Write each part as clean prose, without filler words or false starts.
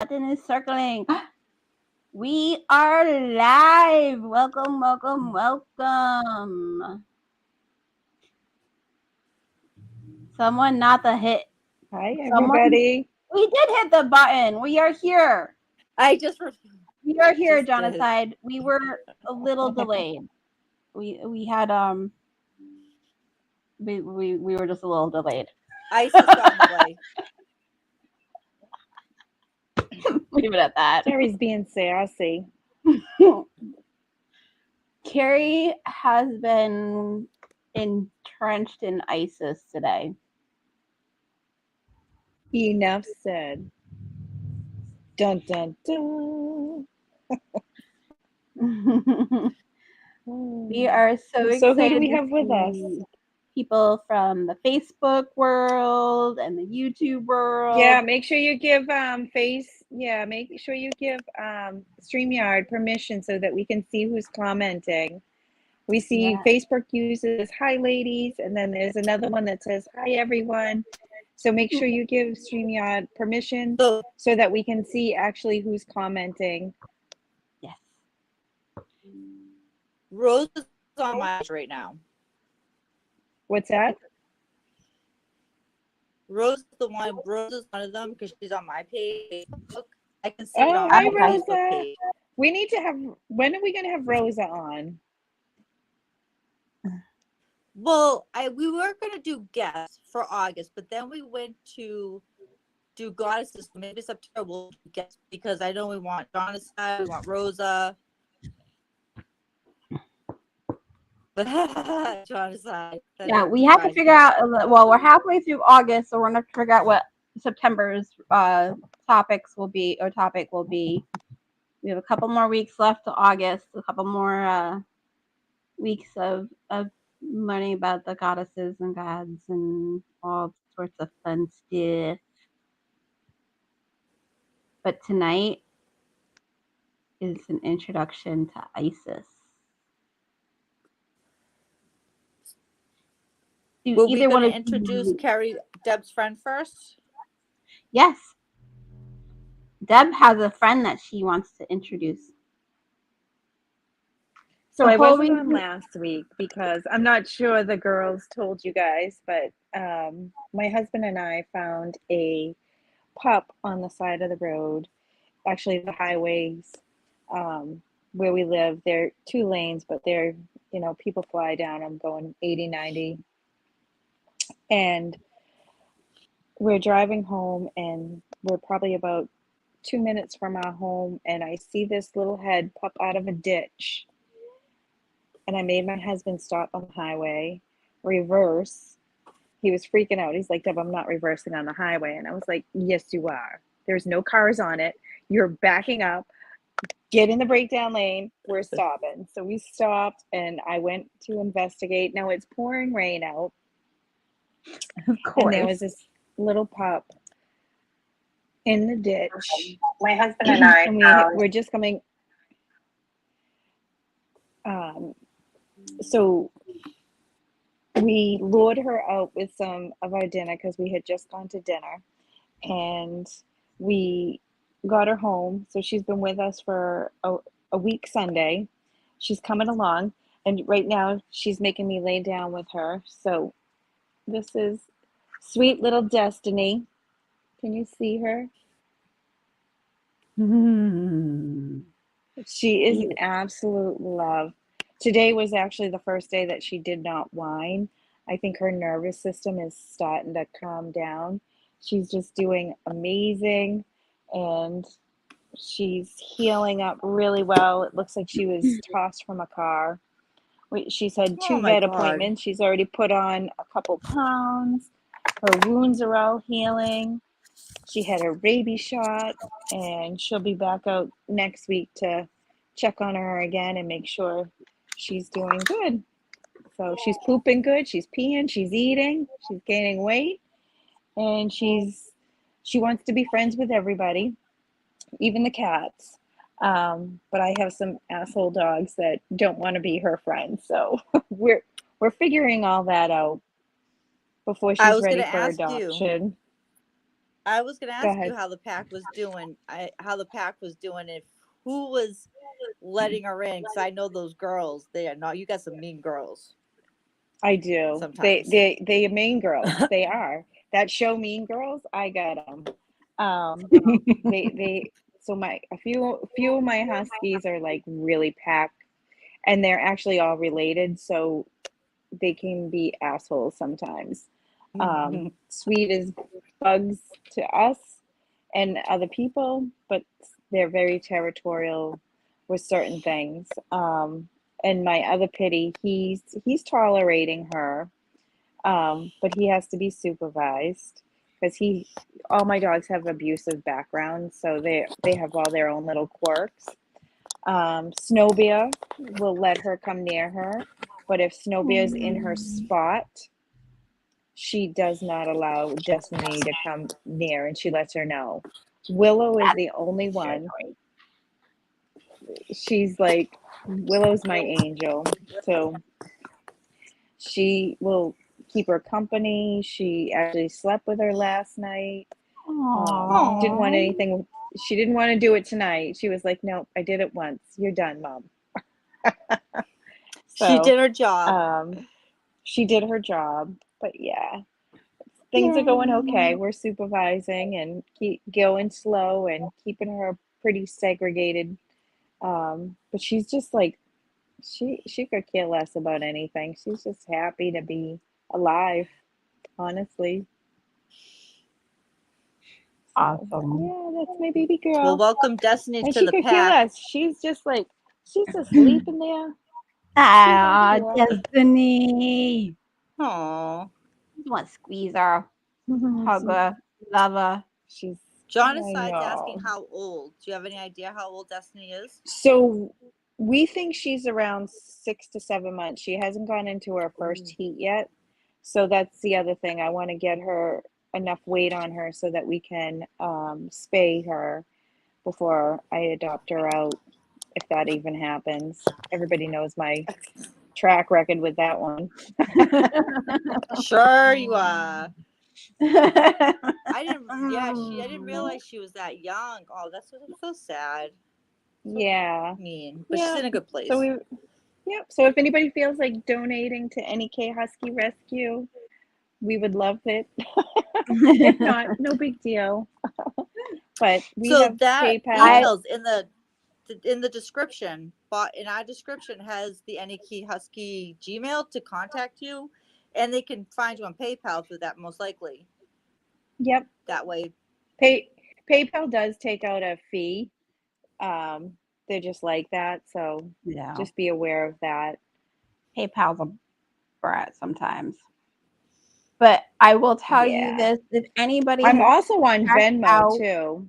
button is circling. We are live. Welcome, welcome, welcome. Someone not the hit. Hi, everybody. We did hit the button. We are here. We are here, Jonathan. We were a little delayed. We had we were just a little delayed. ISIS got in the way. Leave it at that. Kerri's being sassy. Kerri has been entrenched in ISIS today. Enough said. Dun dun dun. We are so excited. So who do we have with us? People from the Facebook world and the YouTube world. Yeah, make sure you give StreamYard permission so that we can see who's commenting. We see Facebook uses hi ladies, and then there's another one that says hi everyone. So make sure you give StreamYard permission so that we can see actually who's commenting. Yes. Rose is on my page right now. What's that? Rose is one of them because she's on my page. I can see it on my Rosa. Facebook page. We need to have. When are we going to have Rosa on? Well, we were going to do guests for August, but then we went to do goddesses. Maybe September we'll do guests because I know we want Jonathan, we want Rosa. Jonathan. Yeah, we have to figure out. Well, we're halfway through August, so we're gonna figure out what September's topic will be. We have a couple more weeks left to August. A couple more weeks of learning about the goddesses and gods and all sorts of fun stuff. But tonight is an introduction to ISIS. Will we want to introduce Kerri, Deb's friend first? Yes. Deb has a friend that she wants to introduce. So I wasn't on last week because I'm not sure the girls told you guys, but my husband and I found a pup on the side of the road. Actually, the highways where we live, they're 2 lanes, but they're, people fly down them going 80, 90. And we're driving home and we're probably about 2 minutes from our home, and I see this little head pop out of a ditch. And I made my husband stop on the highway, reverse. He was freaking out. He's like, Deb, I'm not reversing on the highway. And I was like, yes, you are. There's no cars on it. You're backing up. Get in the breakdown lane. We're stopping. So we stopped and I went to investigate. Now it's pouring rain out. Of course. And there was this little pup in the ditch. My husband and I we're just coming. So we lured her out with some of our dinner because we had just gone to dinner, and we got her home. So she's been with us for a week Sunday. She's coming along, and right now she's making me lay down with her. So this is sweet little Destiny. Can you see her? She is an absolute love. Today was actually the first day that she did not whine. I think her nervous system is starting to calm down. She's just doing amazing, and she's healing up really well. It looks like she was tossed from a car. She's had 2 vet appointments. She's already put on a couple pounds. Her wounds are all healing. She had her rabies shot, and she'll be back out next week to check on her again and make sure she's doing good. So she's pooping good, she's peeing, she's eating, she's gaining weight, and she wants to be friends with everybody, even the cats. But I have some asshole dogs that don't want to be her friends. So we're figuring all that out before she's ready for adoption. I was gonna Go ask you ahead. how the pack was doing. If who was letting her in, because I know those girls. They are not. You got some mean girls. I do. Sometimes. They mean girls. They are. That show Mean Girls, I got them. They so a few of my huskies are like really pack, and they're actually all related, so they can be assholes sometimes. Sweet as bugs to us and other people, but they're very territorial with certain things. And my other pitty, he's tolerating her, but he has to be supervised because all my dogs have abusive backgrounds, so they have all their own little quirks. Snow Bear will let her come near her, but if Snow Bear's in her spot, she does not allow Destiny to come near, and she lets her know. Willow is the only one. She's like, Willow's my angel, so she will keep her company. She actually slept with her last night. Didn't want anything. She didn't want to do it tonight. She was like, "Nope, I did it once. You're done, Mom." She did her job. She did her job, but yeah, things are going okay. We're supervising and keep going slow and keeping her pretty segregated. But she's just like, she could care less about anything. She's just happy to be alive, honestly. Awesome. Yeah, that's my baby girl. Well, welcome Destiny and to she the could care pack. less. She's just asleep in there. Ah, She don't Destiny. Aww. You want to squeeze her, care. hug her, love her. John I Aside's asking know. how old. Do you have any idea how old Destiny is? So we think she's around 6 to 7 months. She hasn't gone into her first heat yet. So that's the other thing. I want to get her enough weight on her so that we can spay her before I adopt her out, if that even happens. Everybody knows my track record with that one. Sure you are. I didn't realize she was that young. Oh, that's so sad. Yeah. Mean, but she's in a good place. So if anybody feels like donating to NEK Husky Rescue, we would love it. If not, no big deal. But we have that PayPal. email's in the description, but in our description has the NEK Husky Gmail to contact you, and they can find you on PayPal through that most likely. Yep. That way. PayPal does take out a fee. They're just like that, so just be aware of that. PayPal's a brat sometimes. But I will tell you this: if anybody, I'm also on Venmo too.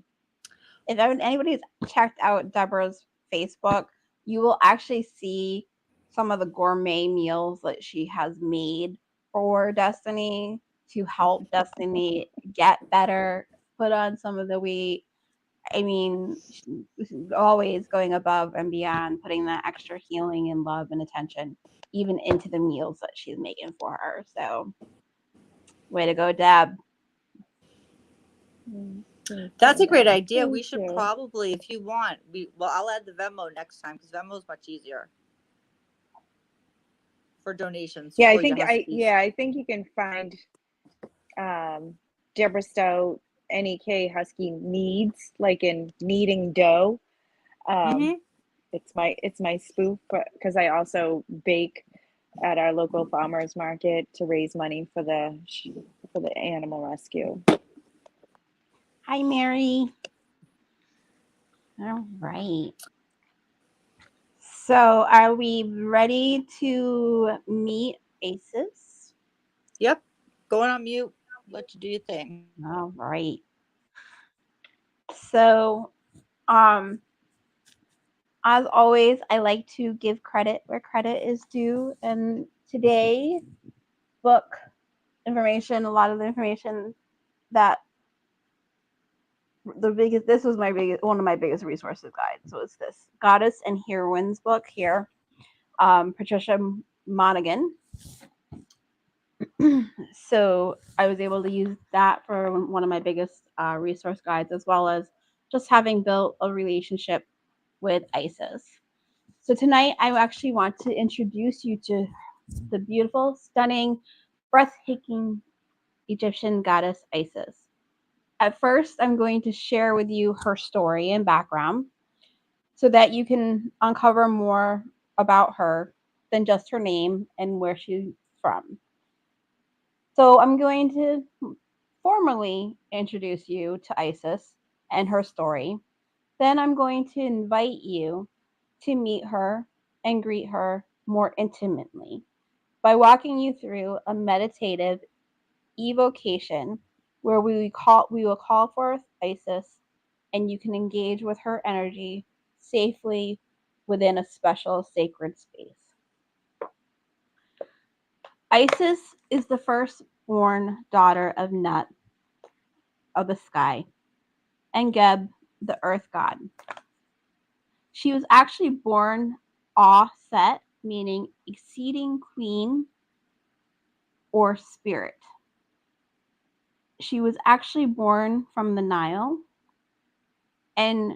If anybody's checked out Debra's Facebook, you will actually see some of the gourmet meals that she has made for Destiny to help Destiny get better, put on some of the weight. I mean, she's always going above and beyond, putting that extra healing and love and attention even into the meals that she's making for her. So, way to go, Deb. That's a great idea. We should probably, if you want, I'll add the Venmo next time because Venmo is much easier for donations. Yeah, I think you can find Debra Stout NEK Husky Needs, like in kneading dough. It's my spoof, because I also bake at our local farmers market to raise money for the animal rescue. Hi, Mary. All right. So, are we ready to meet Aces? Yep. Going on mute. Let you do your thing. All right. So, as always, I like to give credit where credit is due. And today, book information, a lot of the information that this was one of my biggest resources guides. So it's this Goddess and Heroines book here. Patricia Monaghan. So I was able to use that for one of my biggest resource guides, as well as just having built a relationship with Isis. So tonight I actually want to introduce you to the beautiful, stunning, breathtaking Egyptian goddess Isis. At first, I'm going to share with you her story and background so that you can uncover more about her than just her name and where she's from. So I'm going to formally introduce you to Isis and her story. Then I'm going to invite you to meet her and greet her more intimately by walking you through a meditative evocation where we will call forth Isis and you can engage with her energy safely within a special sacred space. Isis is the firstborn daughter of Nut of the sky and Geb, the earth god. She was actually born Aw-Set, meaning exceeding queen or spirit. She was actually born from the Nile, and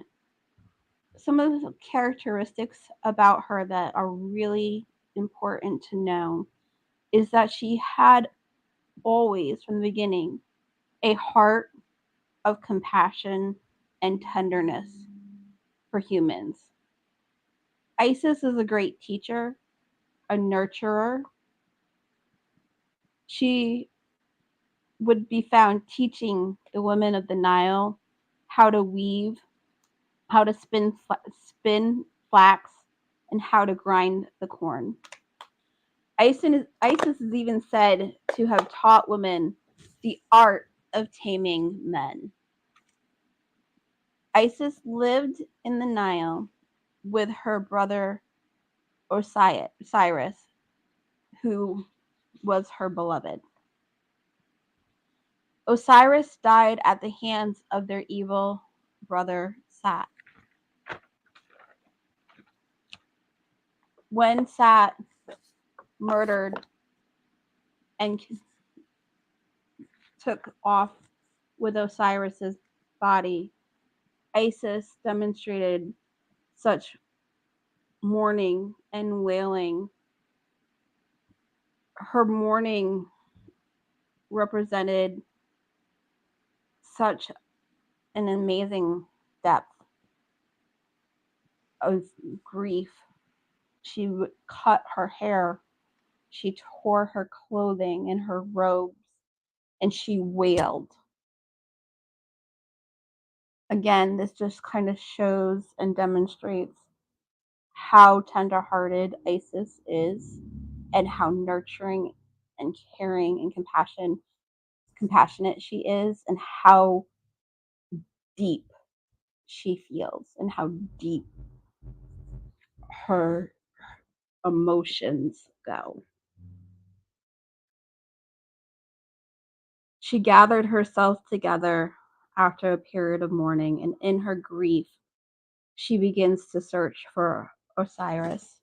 some of the characteristics about her that are really important to know is that she had always, from the beginning, a heart of compassion and tenderness for humans. Isis is a great teacher, a nurturer. She would be found teaching the women of the Nile how to weave, how to spin flax, and how to grind the corn. Isis is even said to have taught women the art of taming men. Isis lived in the Nile with her brother Osiris, who was her beloved. Osiris died at the hands of their evil brother Sat. When Sat murdered and took off with Osiris's body, Isis demonstrated such mourning and wailing. Her mourning represented such an amazing depth of grief. She would cut her hair, she tore her clothing and her robes, and she wailed. Again, this just kind of shows and demonstrates how tenderhearted Isis is and how nurturing and caring and compassionate she is, and how deep she feels and how deep her emotions go. She gathered herself together after a period of mourning, and in her grief, she begins to search for Osiris.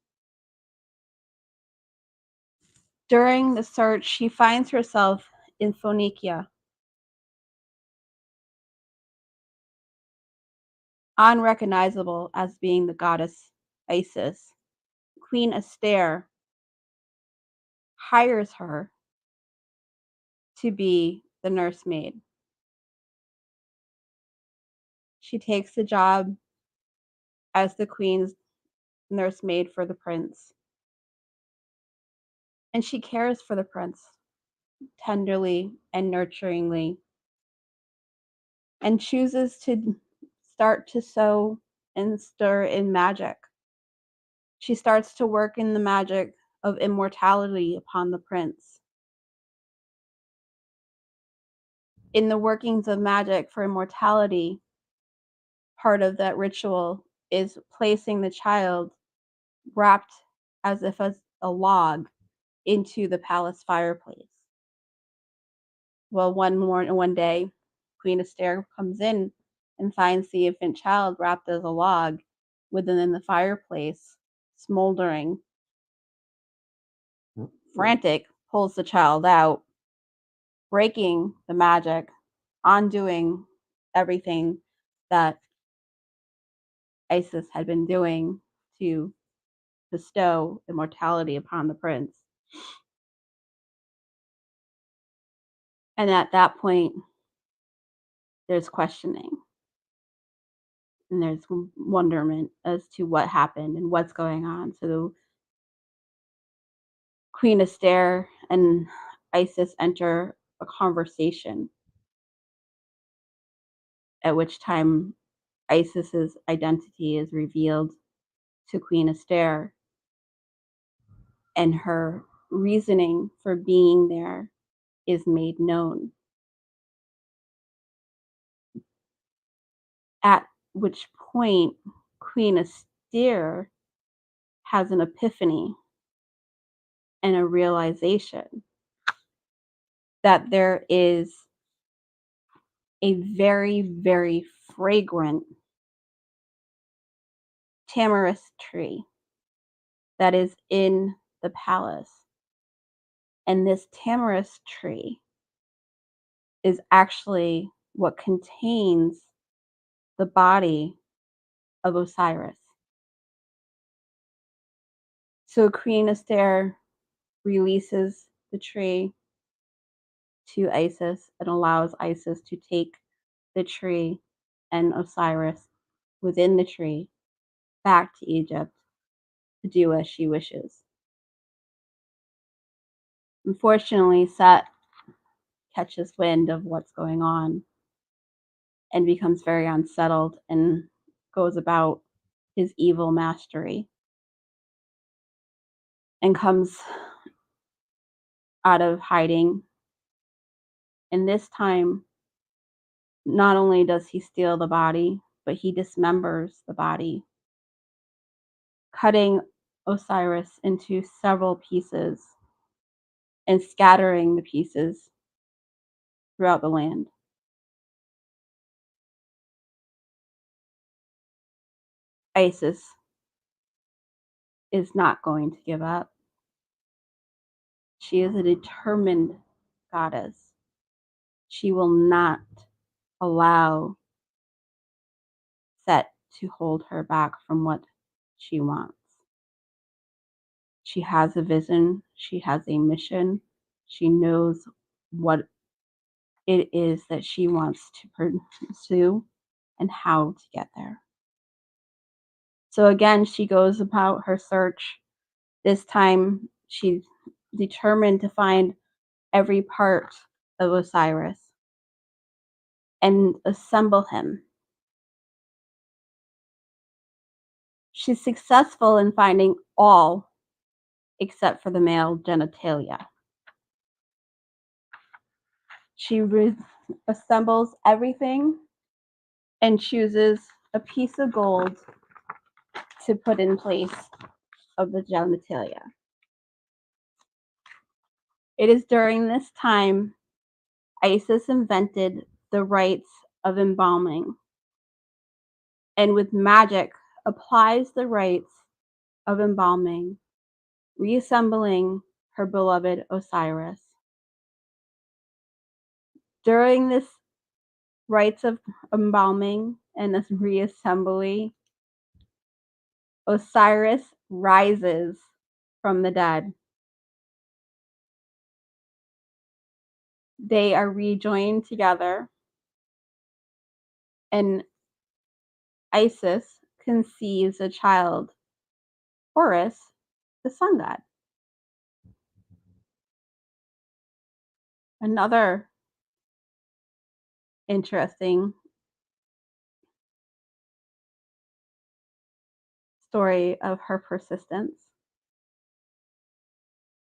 During the search, she finds herself in Phoenicia, unrecognizable as being the goddess Isis. Queen Astaire hires her to be the nursemaid. She takes the job as the queen's nursemaid for the prince. And she cares for the prince tenderly and nurturingly, and chooses to start to sow and stir in magic. She starts to work in the magic of immortality upon the prince. In the workings of magic for immortality, part of that ritual is placing the child wrapped as if as a log into the palace fireplace. Well, one day, Queen Astaire comes in and finds the infant child wrapped as a log within the fireplace, smoldering, frantic, pulls the child out, breaking the magic, undoing everything that Isis had been doing to bestow immortality upon the prince. And at that point, there's questioning and there's wonderment as to what happened and what's going on. So Queen Esther and Isis enter a conversation, at which time Isis's identity is revealed to Queen Esther, and her reasoning for being there is made known. At which point, Queen Esther has an epiphany and a realization that there is a very, very fragrant tamarisk tree that is in the palace. And this tamarisk tree is actually what contains the body of Osiris. So Queen Esther releases the tree to Isis and allows Isis to take the tree and Osiris within the tree back to Egypt to do as she wishes. Unfortunately, Set catches wind of what's going on and becomes very unsettled and goes about his evil mastery and comes out of hiding. And this time, not only does he steal the body, but he dismembers the body, cutting Osiris into several pieces and scattering the pieces throughout the land. Isis is not going to give up. She is a determined goddess. She will not allow Set to hold her back from what she wants. She has a vision. She has a mission. She knows what it is that she wants to pursue and how to get there. So again, she goes about her search. This time, she's determined to find every part of Osiris and assemble him. She's successful in finding all except for the male genitalia. She assembles everything and chooses a piece of gold to put in place of the genitalia. It is during this time Isis invented the rites of embalming, and with magic applies the rites of embalming, reassembling her beloved Osiris. During this rites of embalming and this reassembly, Osiris rises from the dead. They are rejoined together, and Isis conceives a child, Horus, the sun god. Another interesting story of her persistence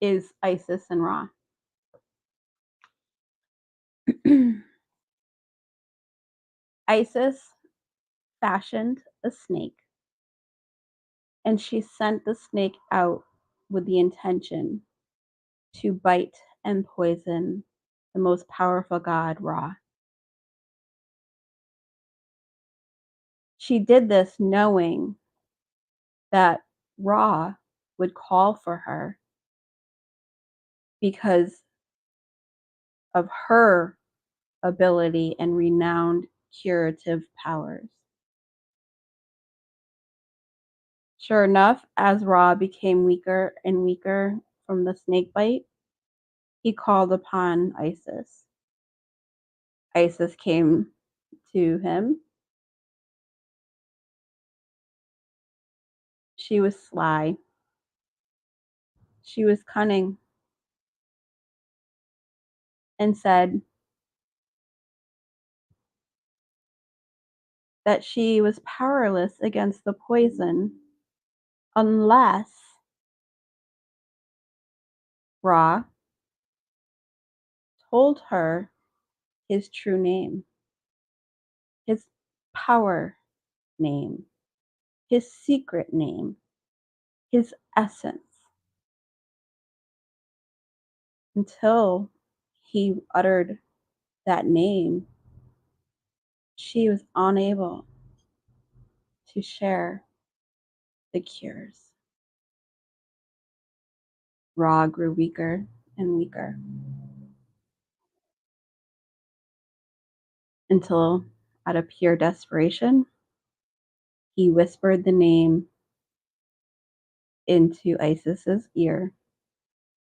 is Isis and Ra. Isis fashioned a snake, and she sent the snake out with the intention to bite and poison the most powerful god, Ra. She did this knowing that Ra would call for her because of her ability and renowned curative powers. Sure enough, as Ra became weaker and weaker from the snake bite, he called upon Isis. Isis came to him. She was sly. She was cunning and said that she was powerless against the poison unless Ra told her his true name, his power name, his secret name, his essence. Until he uttered that name, she was unable to share the cures. Ra grew weaker and weaker until, out of pure desperation, he whispered the name into Isis's ear,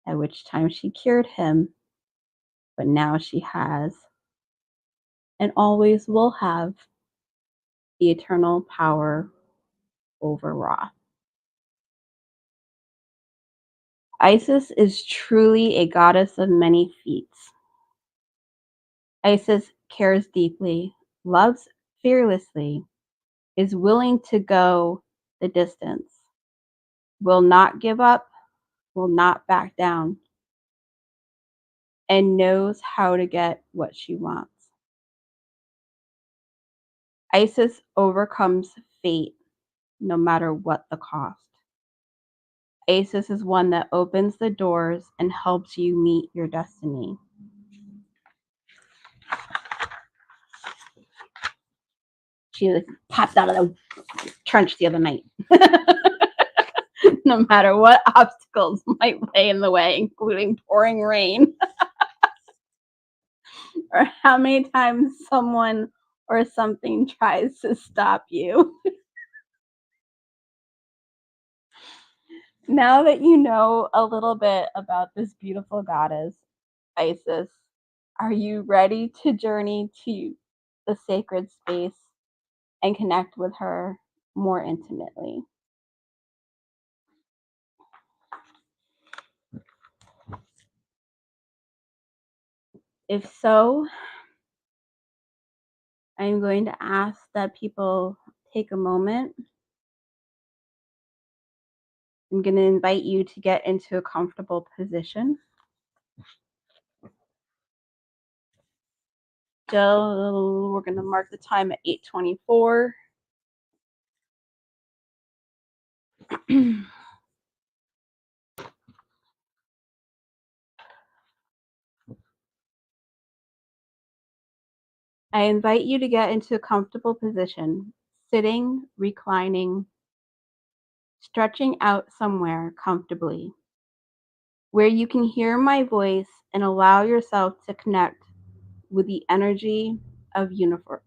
at which time she cured him. But now she has, and always will have, the eternal power over Ra. Isis is truly a goddess of many feats. Isis cares deeply, loves fearlessly, is willing to go the distance, will not give up, will not back down, and knows how to get what she wants. Isis overcomes fate no matter what the cost. Isis is one that opens the doors and helps you meet your destiny. She popped out of the trench the other night. No matter what obstacles might lay in the way, including pouring rain, or how many times someone or something tries to stop you. Now that you know a little bit about this beautiful goddess, Isis, are you ready to journey to the sacred space and connect with her more intimately? If so, I'm going to ask that people take a moment. I'm going to invite you to get into a comfortable position. Jill, we're going to mark the time at 8:24. I invite you to get into a comfortable position, sitting, reclining, stretching out somewhere comfortably, where you can hear my voice and allow yourself to connect with the energy of universe.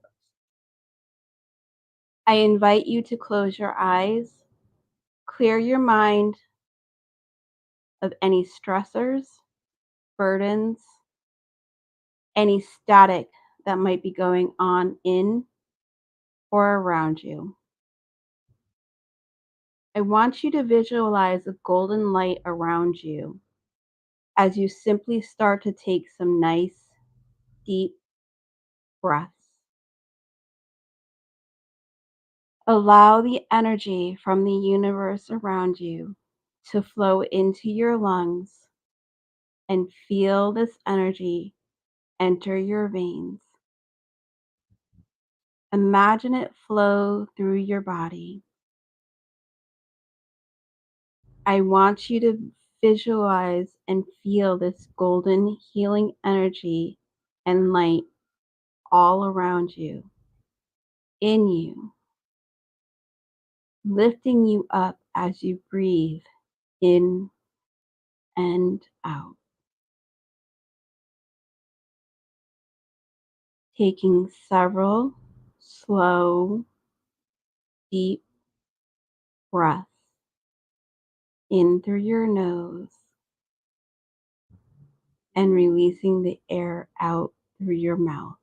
I invite you to close your eyes, clear your mind of any stressors, burdens, any static that might be going on in or around you. I want you to visualize a golden light around you as you simply start to take some nice, deep breaths. Allow the energy from the universe around you to flow into your lungs and feel this energy enter your veins. Imagine it flow through your body. I want you to visualize and feel this golden healing energy and light all around you, in you, lifting you up as you breathe in and out. taking several slow, deep breaths in through your nose and releasing the air out through your mouth.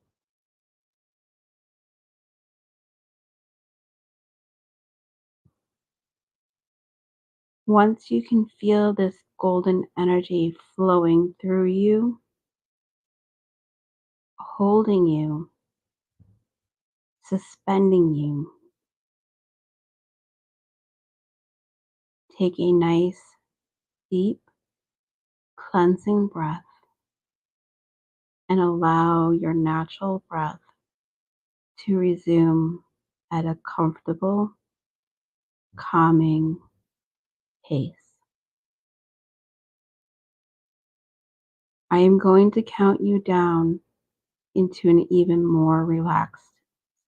Once you can feel this golden energy flowing through you, holding you, suspending you, take a nice, deep, cleansing breath and allow your natural breath to resume at a comfortable, calming pace. I am going to count you down into an even more relaxed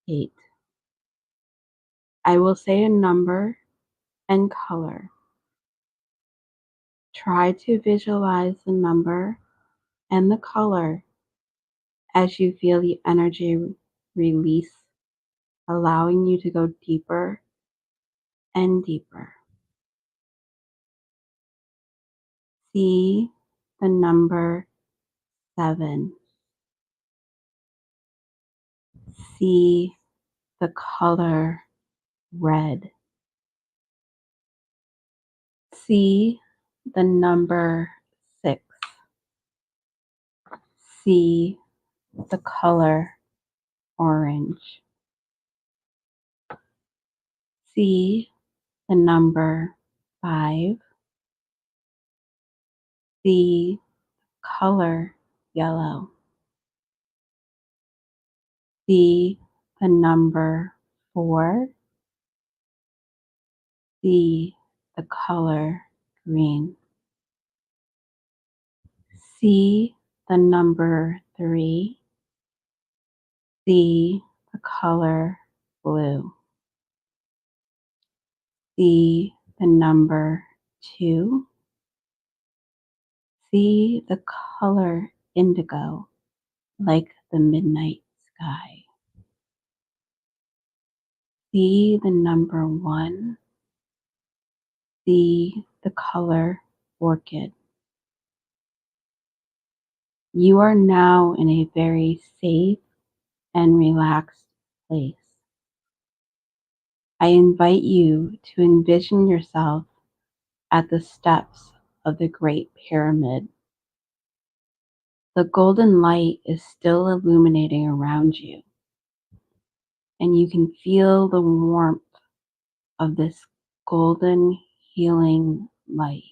state. I will say a number and color. Try to visualize the number and the color as you feel the energy release, allowing you to go deeper and deeper. See the number 7. See the color red. See the number 6. See the color orange. See the number 5. See color yellow. See the number 4. See the color green. See the number 3. See the color blue. See the number 2. See the color indigo, like the midnight sky. See the number 1. See the color orchid. You are now in a very safe and relaxed place. I invite you to envision yourself at the steps of the Great Pyramid. The golden light is still illuminating around you, and you can feel the warmth of this golden healing light.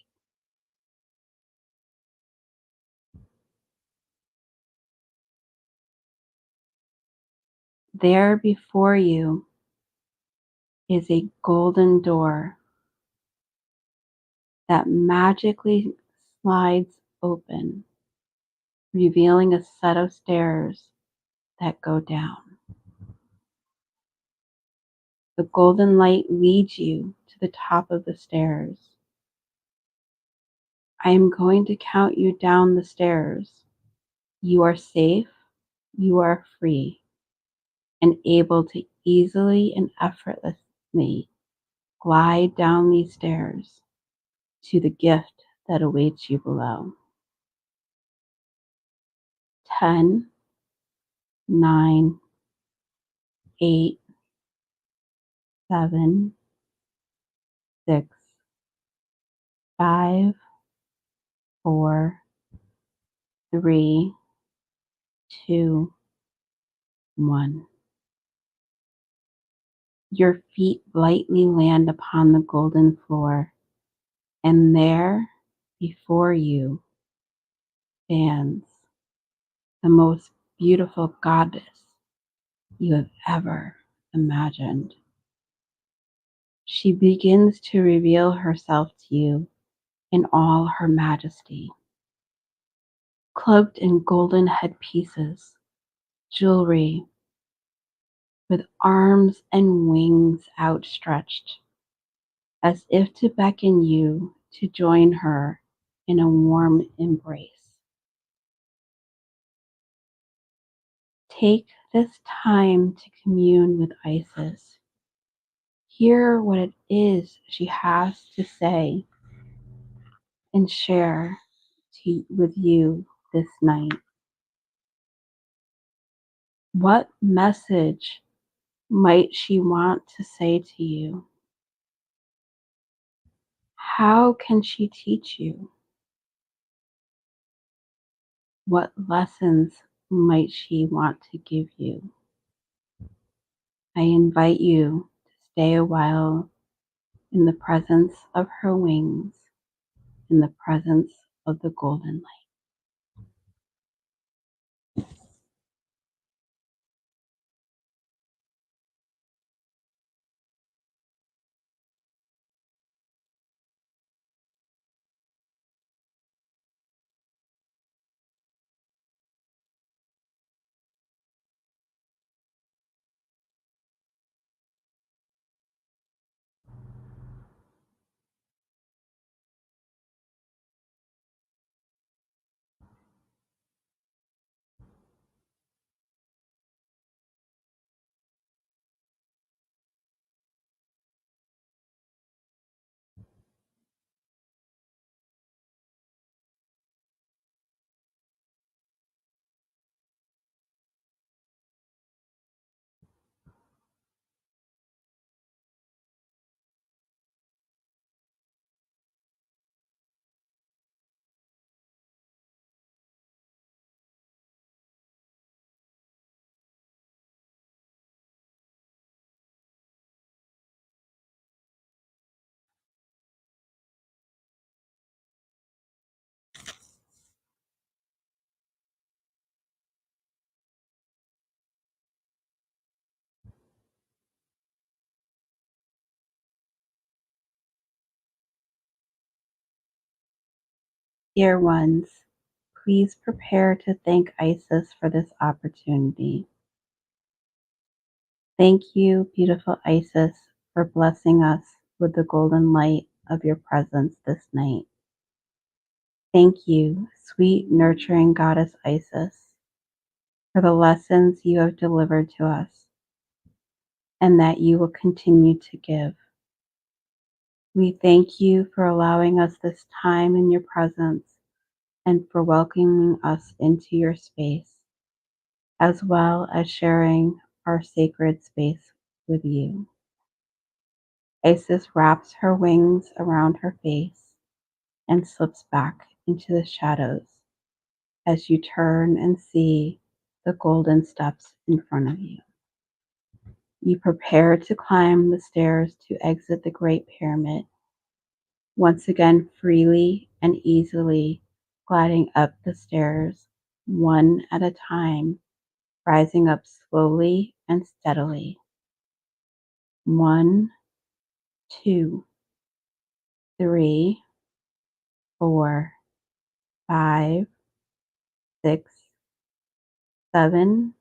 There before you is a golden door that magically slides open, revealing a set of stairs that go down. The golden light leads you to the top of the stairs. I am going to count you down the stairs. You are safe, you are free, and able to easily and effortlessly glide down these stairs to the gift that awaits you below. 10, 9, 8, 7, 6, 5, 4, 3, 2, 1. Your feet lightly land upon the golden floor, and there before you stands the most beautiful goddess you have ever imagined. She begins to reveal herself to you in all her majesty. Cloaked in golden headpieces, jewelry, with arms and wings outstretched, as if to beckon you to join her in a warm embrace. Take this time to commune with Isis. Hear what it is she has to say and share with you this night. What message might she want to say to you? How can she teach you? What lessons might she want to give you? I invite you to stay a while in the presence of her wings, in the presence of the golden light. Dear ones, please prepare to thank Isis for this opportunity. Thank you, beautiful Isis, for blessing us with the golden light of your presence this night. Thank you, sweet, nurturing goddess Isis, for the lessons you have delivered to us and that you will continue to give. We thank you for allowing us this time in your presence and for welcoming us into your space, as well as sharing our sacred space with you. Isis wraps her wings around her face and slips back into the shadows as you turn and see the golden steps in front of you. You prepare to climb the stairs to exit the Great Pyramid, once again freely and easily gliding up the stairs one at a time, rising up slowly and steadily. 1, 2, 3, 4, 5, 6, 7,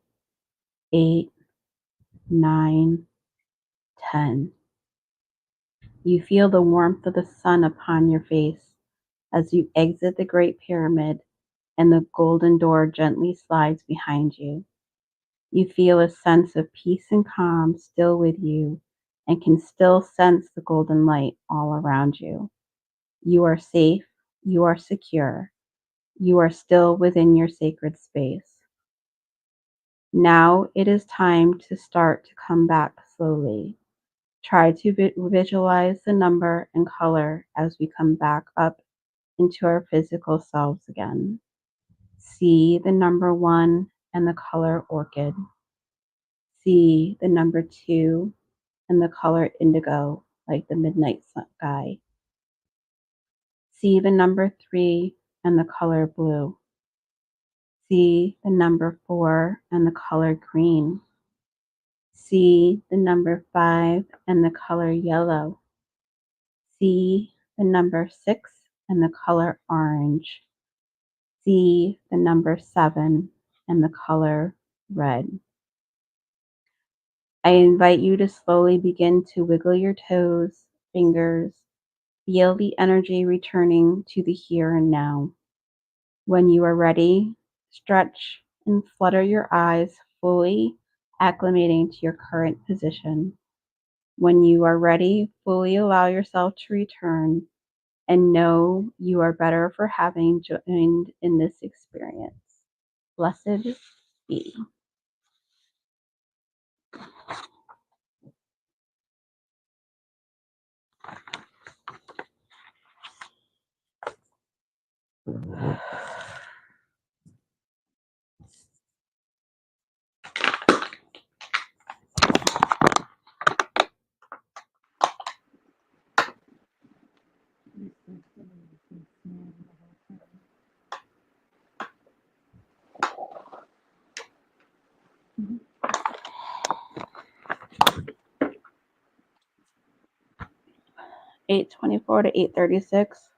8, 9, 10. You feel the warmth of the sun upon your face as you exit the Great Pyramid and the golden door gently slides behind you. You feel a sense of peace and calm still with you and can still sense the golden light all around you. You are safe, you are secure, you are still within your sacred space. Now it is time to start to come back slowly. Try to visualize the number and color as we come back up into our physical selves again. See the number 1 and the color orchid. See the number 2 and the color indigo, like the midnight sky. See the number 3 and the color blue. See the number 4 and the color green. See the number 5 and the color yellow. See the number 6 and the color orange. See the number 7 and the color red. I invite you to slowly begin to wiggle your toes, fingers, feel the energy returning to the here and now. When you are ready, stretch and flutter your eyes fully acclimating to your current position. When you are ready, fully allow yourself to return and know you are better for having joined in this experience. Blessed be. (8:24 to 8:36).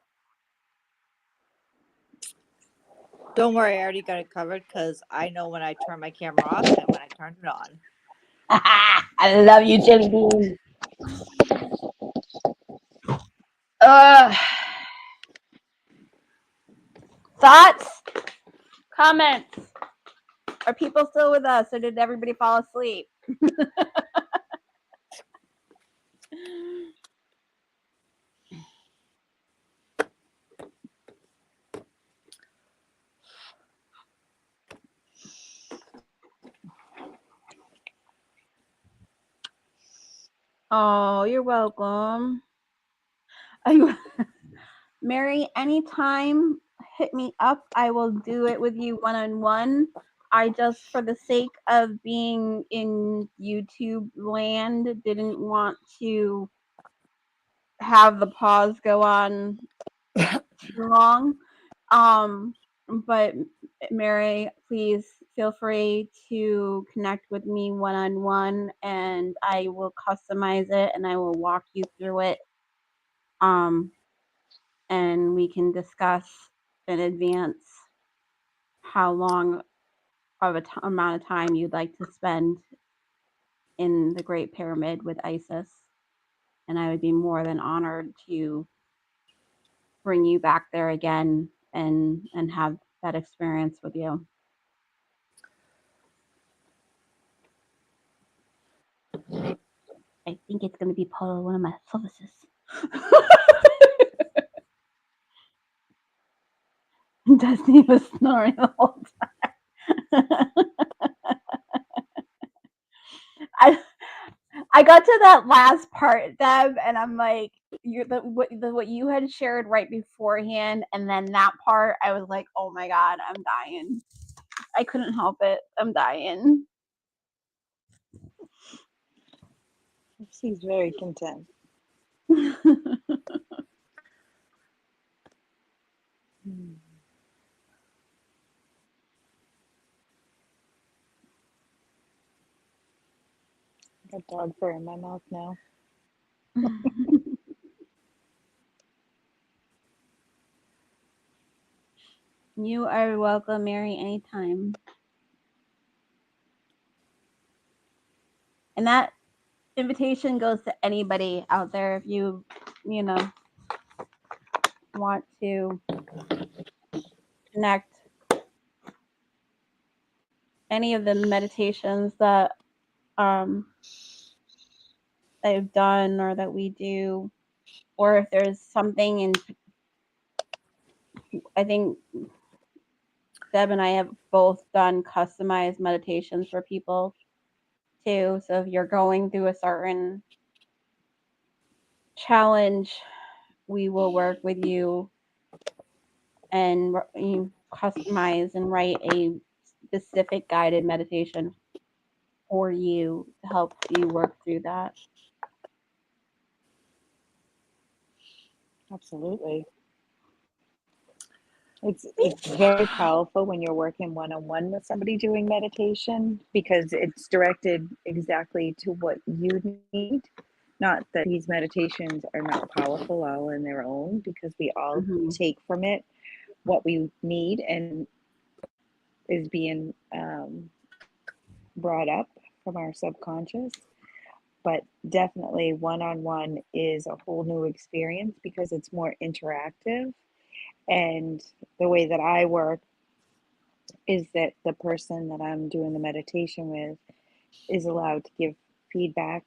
Don't worry, I already got it covered because I know when I turn my camera off and when I turn it on. I love you, Jelly Bean. Thoughts? Comments? Are people still with us, or did everybody fall asleep? Oh, you're welcome. Mary, anytime, hit me up. I will do it with you one-on-one. I just, for the sake of being in YouTube land, didn't want to have the pause go on too long. But Mary, please feel free to connect with me one-on-one, and I will customize it and I will walk you through it. And we can discuss in advance how long of amount of time you'd like to spend in the Great Pyramid with Isis. And I would be more than honored to bring you back there again and have that experience with you. I think it's going to be part of one of my services. Destiny was snoring the whole time. I got to that last part, Deb, and I'm like, what you had shared right beforehand, and then that part, I was like, oh my God, I'm dying. I couldn't help it. I'm dying. She's very content. I got dog fur in my mouth now. You are welcome, Mary, anytime. And that invitation goes to anybody out there if you want to connect. Any of the meditations that I've done or that we do, or if there's something in, I think Deb and I have both done customized meditations for people too. So if you're going through a certain challenge, we will work with you and customize and write a specific guided meditation for you to help you work through that. Absolutely. It's very powerful when you're working one-on-one with somebody doing meditation, because it's directed exactly to what you need. Not that these meditations are not powerful all in their own, because we all take from it what we need and is being brought up from our subconscious. But definitely one-on-one is a whole new experience because it's more interactive. And the way that I work is that the person that I'm doing the meditation with is allowed to give feedback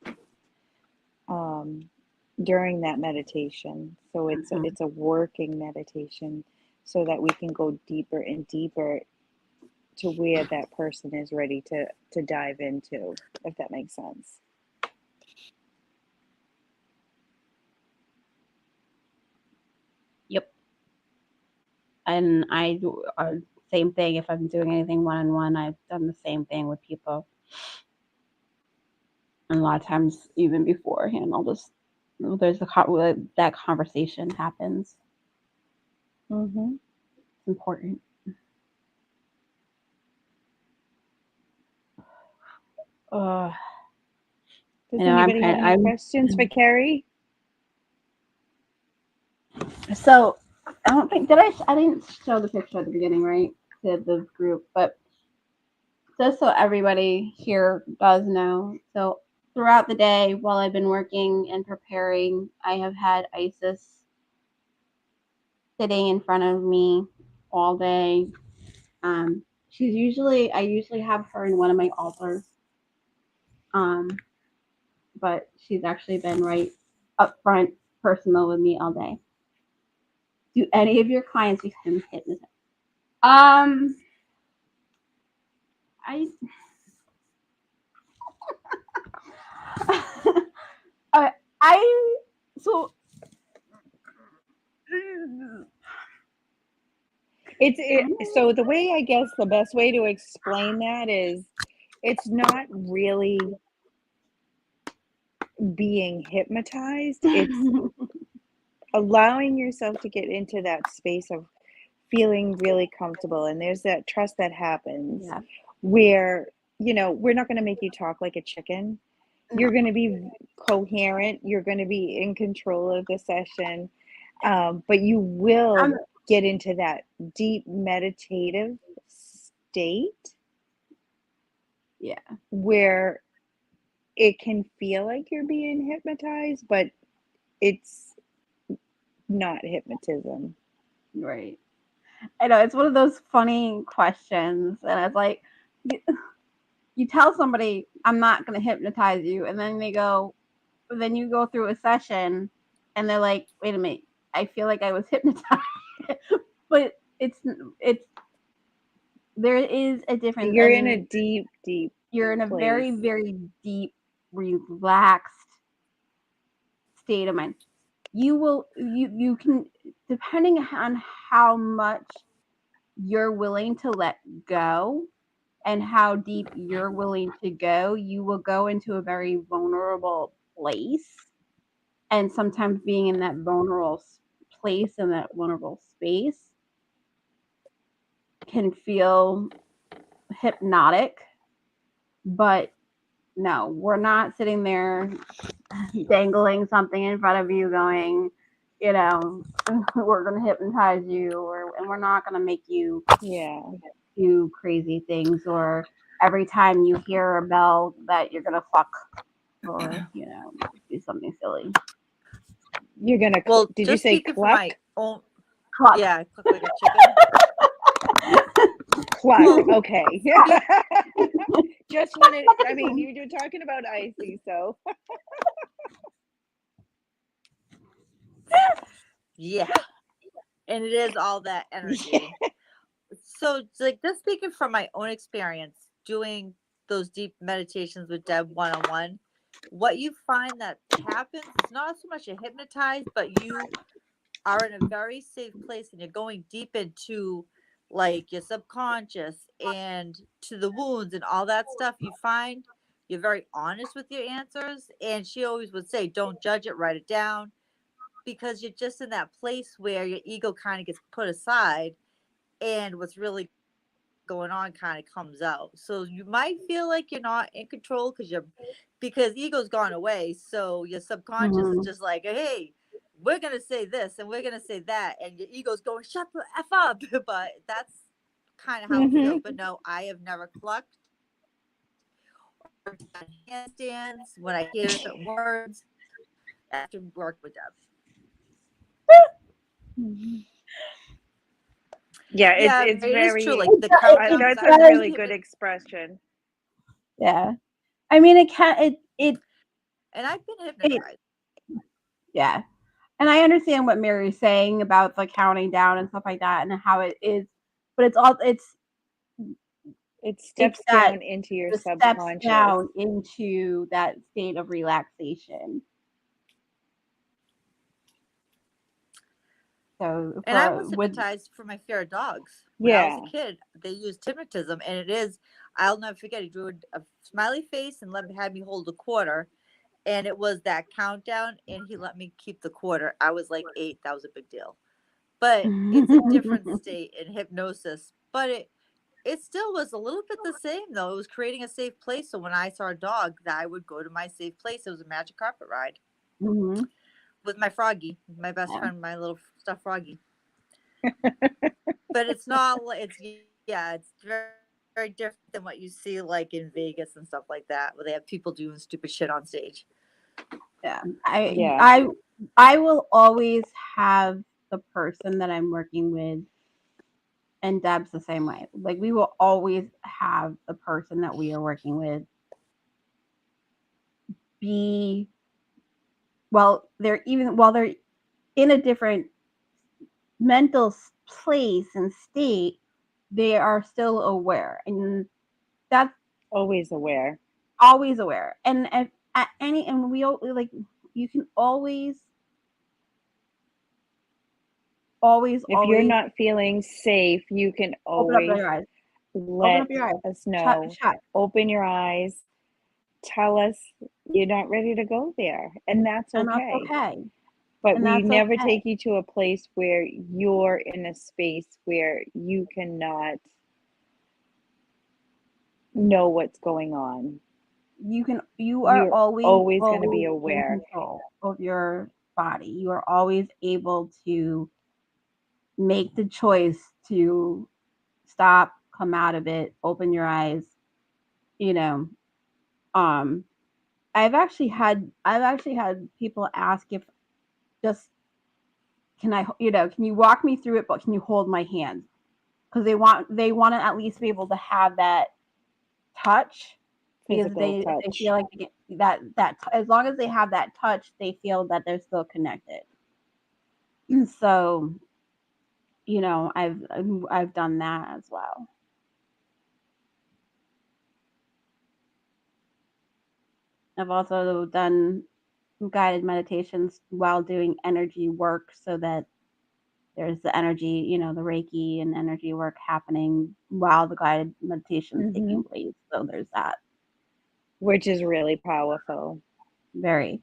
during that meditation. So it's a working meditation so that we can go deeper and deeper to where that person is ready to dive into, if that makes sense. Yep. And I do same thing. If I'm doing anything one-on-one, I've done the same thing with people. And a lot of times, even beforehand, that conversation happens. Mm-hmm. It's important. Does anybody have any questions for Kerri? So I don't think I didn't show the picture at the beginning, right? To the group, but just so everybody here does know. So throughout the day, while I've been working and preparing, I have had Isis sitting in front of me all day. I usually have her in one of my altars. But she's actually been right up front, personal with me all day. Do any of your clients become hypnotized? So the way, I guess the best way to explain that is it's not really being hypnotized. It's allowing yourself to get into that space of feeling really comfortable. And there's that trust that happens where, we're not going to make you talk like a chicken. You're going to be coherent. You're going to be in control of the session. But you will get into that deep meditative state. Yeah. Where it can feel like you're being hypnotized, but it's not hypnotism. Right. I know, it's one of those funny questions. And it's like, you tell somebody, I'm not going to hypnotize you. And then then you go through a session and they're like, wait a minute, I feel like I was hypnotized. But there is a difference. You're in a deep you're in a place. very, very deep, relaxed state of mind. You can, depending on how much you're willing to let go and how deep you're willing to go, you will go into a very vulnerable place. And sometimes being in that vulnerable place and that vulnerable space can feel hypnotic. But no, we're not sitting there dangling something in front of you going, we're going to hypnotize you, and we're not going to make you do crazy things, or every time you hear a bell that you're going to cluck or, do something silly. You're going to, did you say cluck? My own, cluck. Yeah, cluck like a chicken. Cluck, okay. Just wanted, you were talking about Icy, so. Yeah. And it is all that energy. So, like, just speaking from my own experience doing those deep meditations with Deb one-on-one, what you find that happens is not so much a hypnotized, but you are in a very safe place and you're going deep into like your subconscious and to the wounds and all that stuff. You find you're very honest with your answers. And she always would say, don't judge it, write it down, because you're just in that place where your ego kind of gets put aside and what's really going on kind of comes out. So you might feel like you're not in control because ego's gone away. So your subconscious is just like, hey, we're going to say this and we're going to say that. And your ego's going, shut the F up. But that's kind of how it feels. But no, I have never clucked or done handstands when I hear certain words after work with Deb. Yeah, it's very true. Like that's a really good expression. Yeah. I mean, it can it And I've been hypnotized. yeah. And I understand what Mary's saying about the counting down and stuff like that and how it is, but It steps that down into your the steps subconscious. down into that state of relaxation. So And I was hypnotized for my fear of dogs. When I was a kid, they used hypnotism, and it is, I'll never forget, he drew a smiley face and had me hold a quarter, and it was that countdown, and he let me keep the quarter. I was like 8. That was a big deal. But it's a different state in hypnosis. But it still was a little bit the same, though. It was creating a safe place. So when I saw a dog, that I would go to my safe place. It was a magic carpet ride with my froggy, my best friend, my little stuffed froggy. But it's not. It's very, very different than what you see like in Vegas and stuff like that, where they have people doing stupid shit on stage. Yeah, I will always have the person that I'm working with, and Deb's the same way. Like, we will always have the person that we are working with be they're in a different mental place and state, they are still aware, and that's always aware. And at any, and we like, you can always if you're not feeling safe, you can always let us know. Open your eyes. Tell us you're not ready to go there, and that's okay. But we never take you to a place where you're in a space where you cannot know what's going on. You are always going to be aware in control of your body. You are always able to make the choice to stop, come out of it, open your eyes. I've actually had people ask if just can you walk me through it, but can you hold my hand? Because they want to at least be able to have that touch, because they feel like that as long as they have that touch, they feel that they're still connected. So, I've done that as well. I've also done guided meditations while doing energy work, so that there's the energy, the Reiki and energy work happening while the guided meditation is taking place. So there's that. Which is really powerful. Very.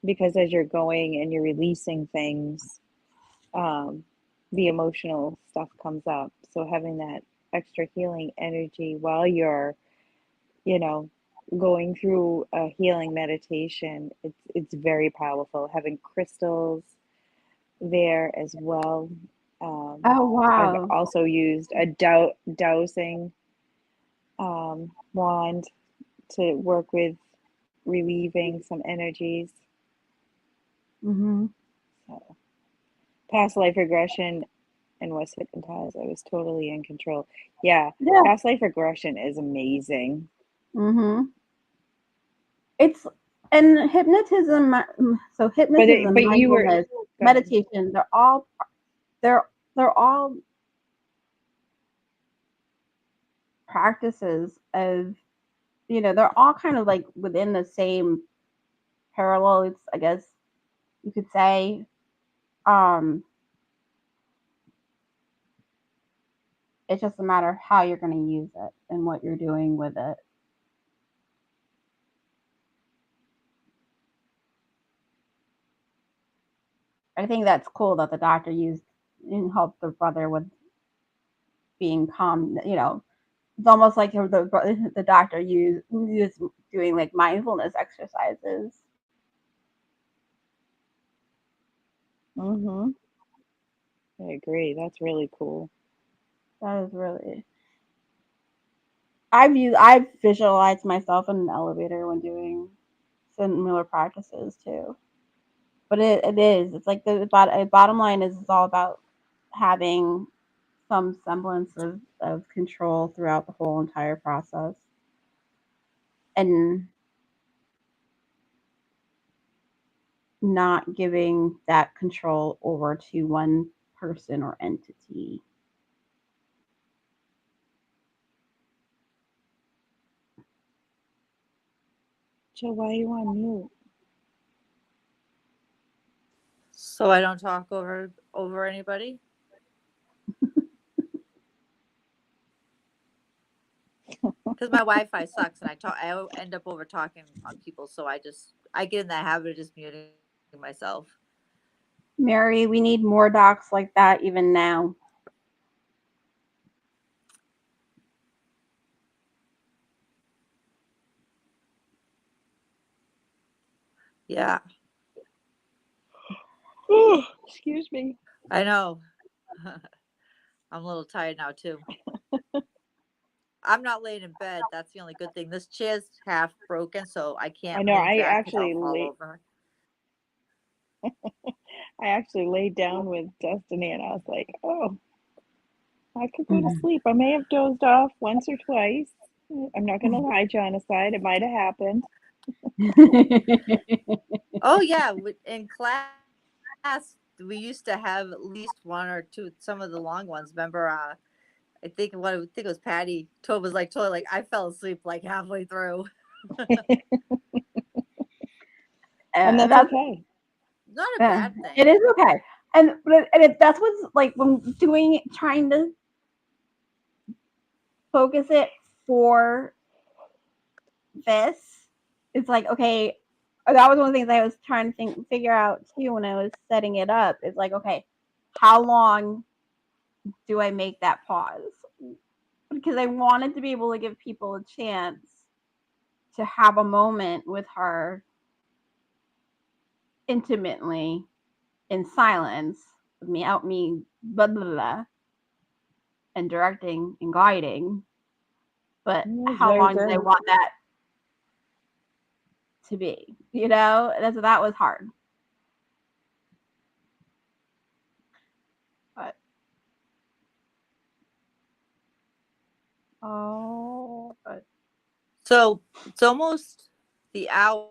Because as you're going and you're releasing things, the emotional stuff comes up. So having that extra healing energy while you're, going through a healing meditation, it's very powerful. Having crystals there as well. Oh, wow. I've also used a dowsing wand to work with relieving some energies. So, past life regression and was hypnotized. I was totally in control. Yeah. Past life regression is amazing. It's and hypnotism. So hypnotism, but you were meditation. They're all practices of, they're all kind of like within the same parallels, I guess you could say. It's just a matter of how you're going to use it and what you're doing with it. I think that's cool that the doctor used and helped the brother with being calm. It's almost like the doctor used doing like mindfulness exercises. I agree. That's really cool. That is really. I've visualized myself in an elevator when doing similar practices too. But it's like the bottom line is, it's all about having some semblance of control throughout the whole entire process. and not giving that control over to one person or entity. Jill, why are you on mute? So I don't talk over anybody. Because my Wi-Fi sucks, and I end up over talking on people, so I get in that habit of just muting myself. Mary, we need more docs like that even now. Yeah, Excuse me. I know. I'm a little tired now too. I'm not laying in bed. That's the only good thing. This chair's half broken, so I can't. I know. lean I back 'cause I'll actually fall over. I actually laid down with Destiny, and I was like, oh, I could go to sleep. I may have dozed off once or twice. I'm not going to lie, Jonathan. It might have happened. Oh yeah, in class we used to have at least one or two. Some of the long ones. Remember? I think it was Patty. Was like totally like I fell asleep like halfway through. And that's okay. Not a bad thing. It is okay, and that's what's like when trying to focus it for this. It's like, okay, that was one of the things I was trying to figure out too when I was setting it up. It's like, okay, how long do I make that pause? Because I wanted to be able to give people a chance to have a moment with her intimately in silence, without me blah, blah, blah, and directing and guiding. But how long do I want that to be? You know, that was hard. But so it's almost the hour.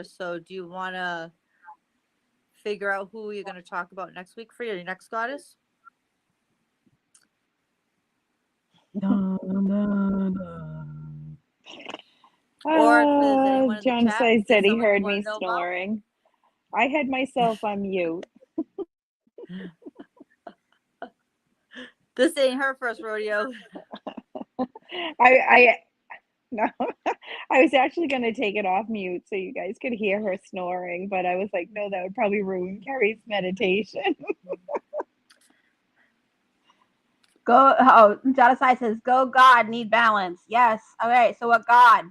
So do you want to figure out who you're going to talk about next week for your next goddess? Or if there's anyone in the John chat, said he heard me snoring. I had myself on mute. This ain't her first rodeo. No, I was actually going to take it off mute so you guys could hear her snoring, but I was like, no, that would probably ruin Kerri's meditation. Jadasai says, go God, need balance. Yes. Okay, so what God?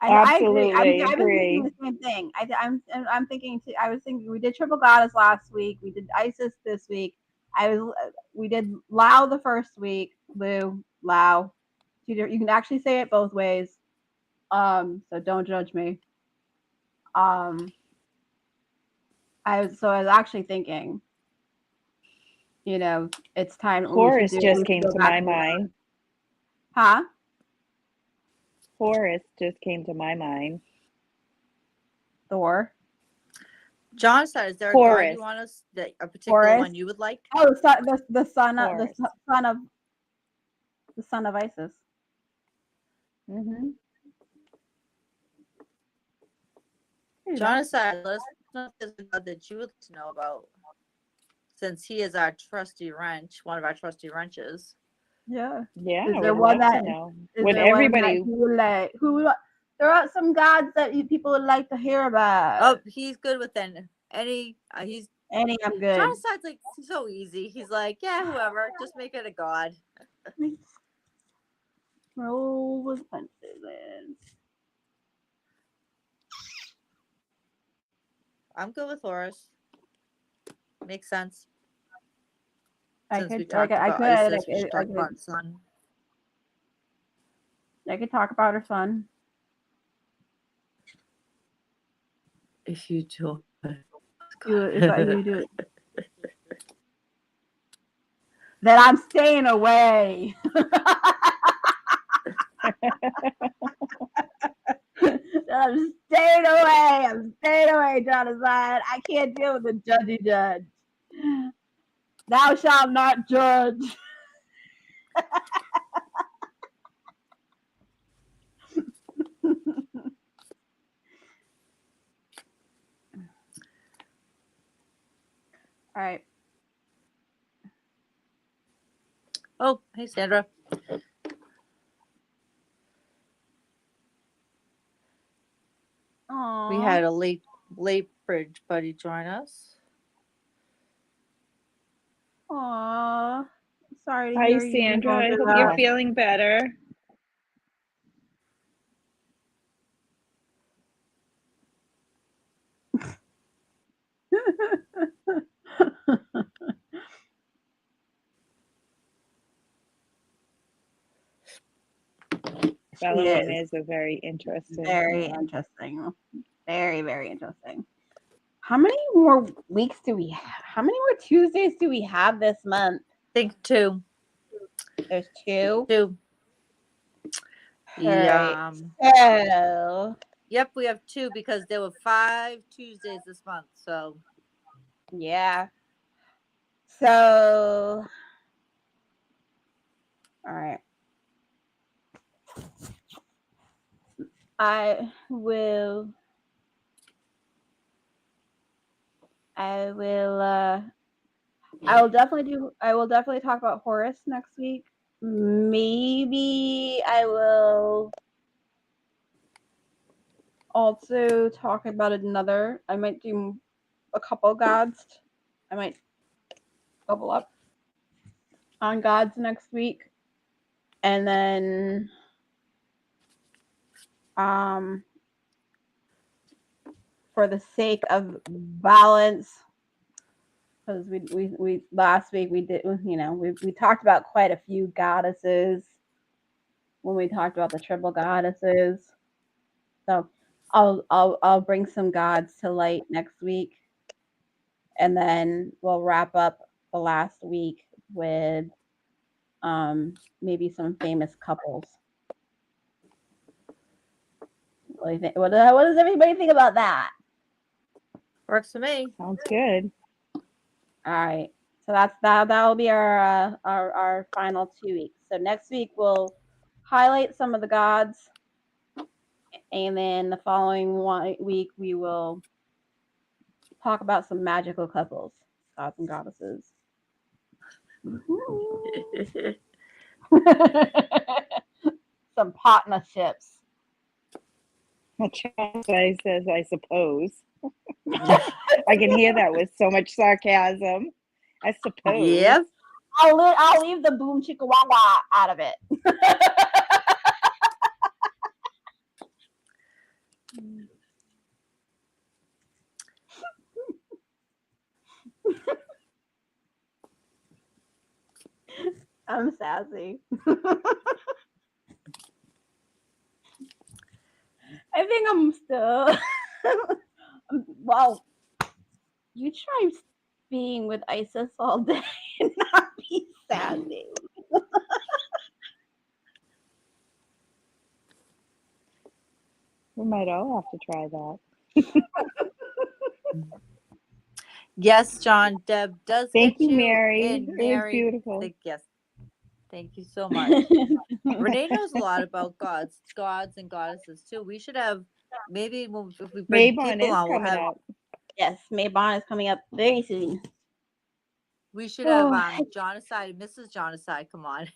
Absolutely, I agree. I've been thinking the same thing. I'm thinking too. I was thinking we did triple goddess last week. We did Isis this week. We did Lao the first week. Lao. You can actually say it both ways. So don't judge me. I was actually thinking, it's time. Horus just came to my mind. Huh? Horus just came to my mind. Thor. John said, "Is there a god you want us? A particular one you would like?" Oh, the son of Isis. Mm-hmm. John said, "Let us know if there's a god that you would like to know about, since he is our trusty wrench, one of our trusty wrenches." Yeah. Is there one that would everybody there are some gods that people would like to hear about? Oh, he's good with any. He's any. I'm good. John decides like so easy. He's like, yeah, whoever, just make it a god. Roll with punches. I'm good with Horus. Makes sense. I could talk about son. I could talk about her son. If you do it. If you do it. Then I'm staying away. I'm staying away. I'm staying away, Jonathan. I can't deal with the judgy judge. Thou shalt not judge. All right. Oh, hey, Sandra. Aww. We had a late bridge buddy join us. Aww. Sorry to Hi, hear you. Sandra. I hope that. you're feeling better. Bellowing is a very interesting. Very interesting. Very, very interesting. How many more weeks do we have? How many more Tuesdays do we have this month? I think 2. There's 2. 2. Right. So, yep, we have 2 because there were 5 Tuesdays this month. So, yeah. So, all right. I will definitely talk about Horus next week. Maybe I will also talk about another. I might do a couple gods. I might double up on gods next week. And then for the sake of balance, because we last week we did, we talked about quite a few goddesses when we talked about the triple goddesses. So I'll bring some gods to light next week, and then we'll wrap up the last week with maybe some famous couples. What do you think? What does everybody think about that? works for me. Sounds good. All right. So that'll be our final 2 weeks. So next week we'll highlight some of the gods, and then the following week we will talk about some magical couples, gods and goddesses. Some partnerships. Chai says, I suppose. I can hear that with so much sarcasm. I suppose. Yep. I'll leave the boom chicka wah wah out of it. I'm sassy. I think I'm still. Well, you try being with Isis all day and not be sassy. We might all have to try that. Yes, John. Deb does Thank get you, Mary. in, It Mary. was beautiful. Yes. Thank you so much. Renee knows a lot about gods and goddesses too. We should have maybe if we bring Maybon people is on, we'll coming have. up. Yes, Maybon is coming up very soon. We should have John aside, Mrs. John aside. Come on.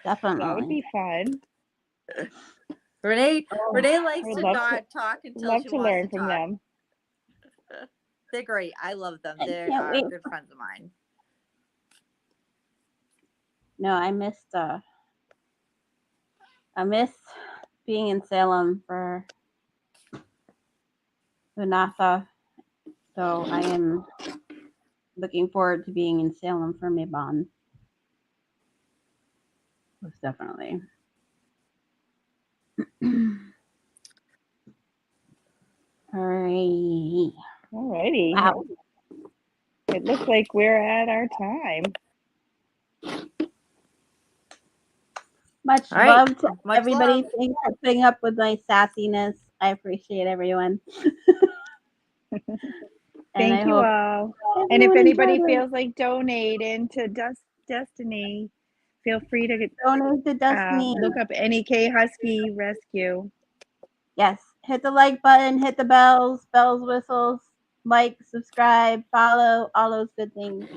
Definitely. That would be fun. Renee likes to not talk until love she to wants learn to from talk. them. They're great. I love them. I They're can't wait. good friends of mine. No, I missed being in Salem for Vanatha. So I am looking forward to being in Salem for Maybon. Most definitely. Alrighty. Wow. It looks like we're at our time. Much All right. love to Much everybody. love. Thanks for putting up with my sassiness. I appreciate everyone. And Thank I you hope all. And if everyone anybody enjoyed it. feels like donating to Destiny, feel free to Donate to Destiny. look up Nekhusky Rescue. Yes. Hit the like button, hit the bells, whistles, like, subscribe, follow, all those good things.